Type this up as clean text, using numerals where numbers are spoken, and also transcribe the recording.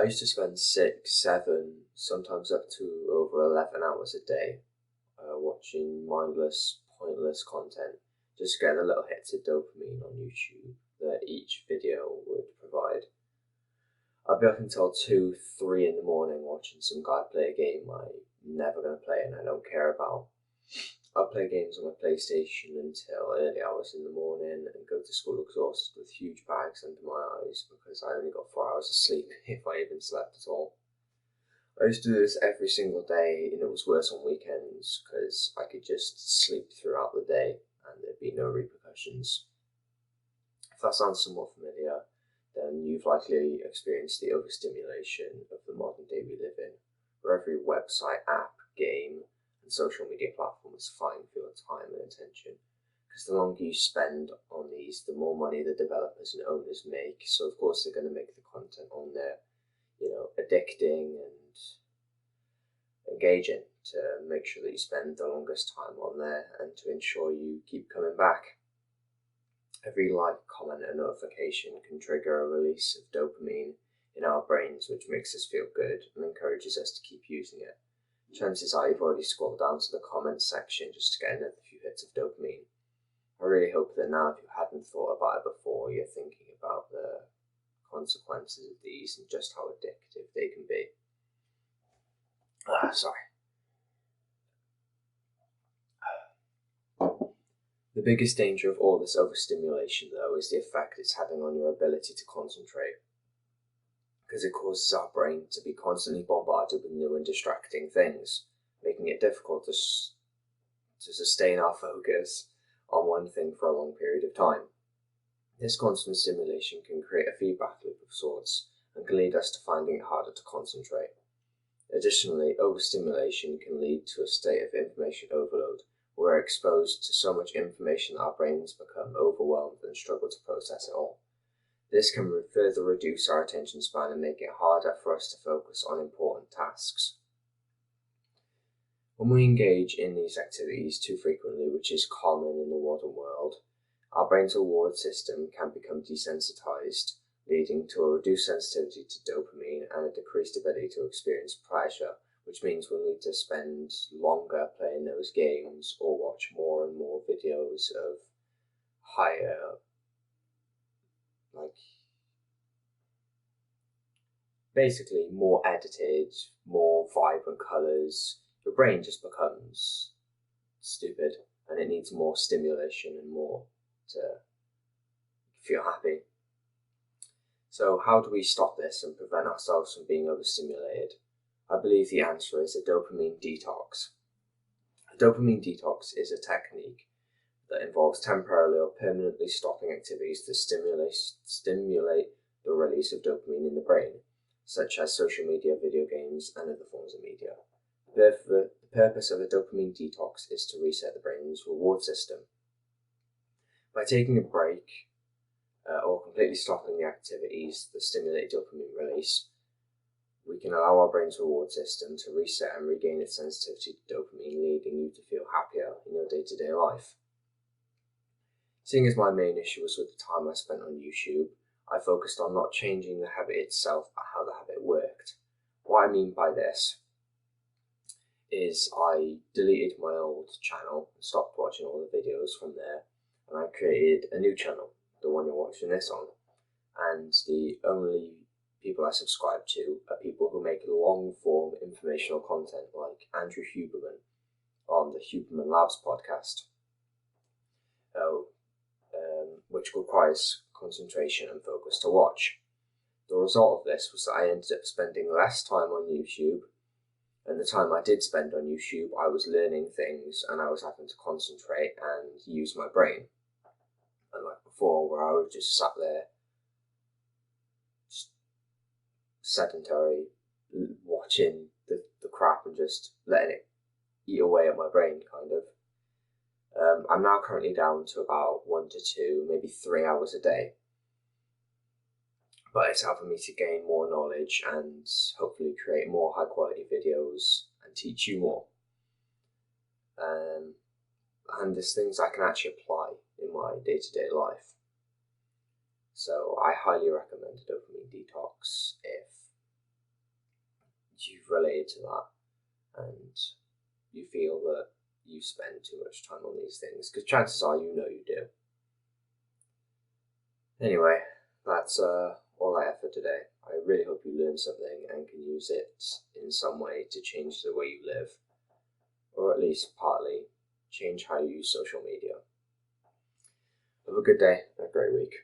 I used to spend 6, 7, sometimes up to over 11 hours a day watching mindless, pointless content, just getting a little hits of dopamine on YouTube that each video would provide. I'd be up until 2, 3 in the morning watching some guy play a game I'm never going to play and I don't care about. I'd play games on my PlayStation until early hours in the morning and go to school exhausted with huge bags under my eyes because I only got 4 hours of sleep if I even slept at all. I used to do this every single day, and it was worse on weekends because I could just sleep throughout the day and there'd be no repercussions. If that sounds somewhat familiar, then you've likely experienced the overstimulation of the modern day we live in, where every website, app, game, and social media platform is vying for your time and attention. Because the longer you spend on these, the more money the developers and owners make. So of course they're going to make the content on there, addicting and engaging to make sure that you spend the longest time on there and to ensure you keep coming back. Every like, comment, and notification can trigger a release of dopamine in our brains, which makes us feel good and encourages us to keep using it. Chances are you've already scrolled down to the comments section just to get another few hits of dopamine. I really hope that now, if you hadn't thought about it before, you're thinking about the consequences of these and just how addictive they can be. Sorry. The biggest danger of all this overstimulation, though, is the effect it's having on your ability to concentrate. Because it causes our brain to be constantly bombarded with new and distracting things, making it difficult to sustain our focus on one thing for a long period of time. This constant stimulation can create a feedback loop of sorts and can lead us to finding it harder to concentrate. Additionally, overstimulation can lead to a state of information overload, where we're exposed to so much information that our brains become overwhelmed and struggle to process it all. This can further reduce our attention span and make it harder for us to focus on important tasks. When we engage in these activities too frequently, which is common in the modern world, our brain's reward system can become desensitized, leading to a reduced sensitivity to dopamine and a decreased ability to experience pleasure, which means we'll need to spend longer playing those games or watch more and more videos of higher, basically more edited, more vibrant colours. Your brain just becomes stupid and it needs more stimulation and more to feel happy. So how do we stop this and prevent ourselves from being overstimulated? I believe the answer is a dopamine detox. A dopamine detox is a technique that involves temporarily or permanently stopping activities to stimulate the release of dopamine in the brain, such as social media, video games, and other forms of media. The purpose of a dopamine detox is to reset the brain's reward system. By taking a break or completely stopping the activities that stimulate dopamine release, we can allow our brain's reward system to reset and regain its sensitivity to dopamine, leading you to feel happier in your day-to-day life. Seeing as my main issue was with the time I spent on YouTube, I focused on not changing the habit itself, but how the habit worked. What I mean by this is I deleted my old channel and stopped watching all the videos from there, and I created a new channel, the one you're watching this on, and the only people I subscribe to are people who make long-form informational content like Andrew Huberman on the Huberman Labs podcast, which requires concentration and focus to watch. The result of this was that I ended up spending less time on YouTube, and the time I did spend on YouTube I was learning things and I was having to concentrate and use my brain. Unlike before, where I was just sat there sedentary, watching the crap and just letting it eat away at my brain, kind of. I'm now currently down to about 1 to 2, maybe 3 hours a day. But it's helping me to gain more knowledge and hopefully create more high quality videos and teach you more. And there's things I can actually apply in my day-to-day life. So I highly recommend a dopamine detox if related to that, and you feel that you spend too much time on these things, because chances are you do. Anyway, that's all I have for today. I really hope you learned something and can use it in some way to change the way you live, or at least partly change how you use social media. Have a good day and a great week.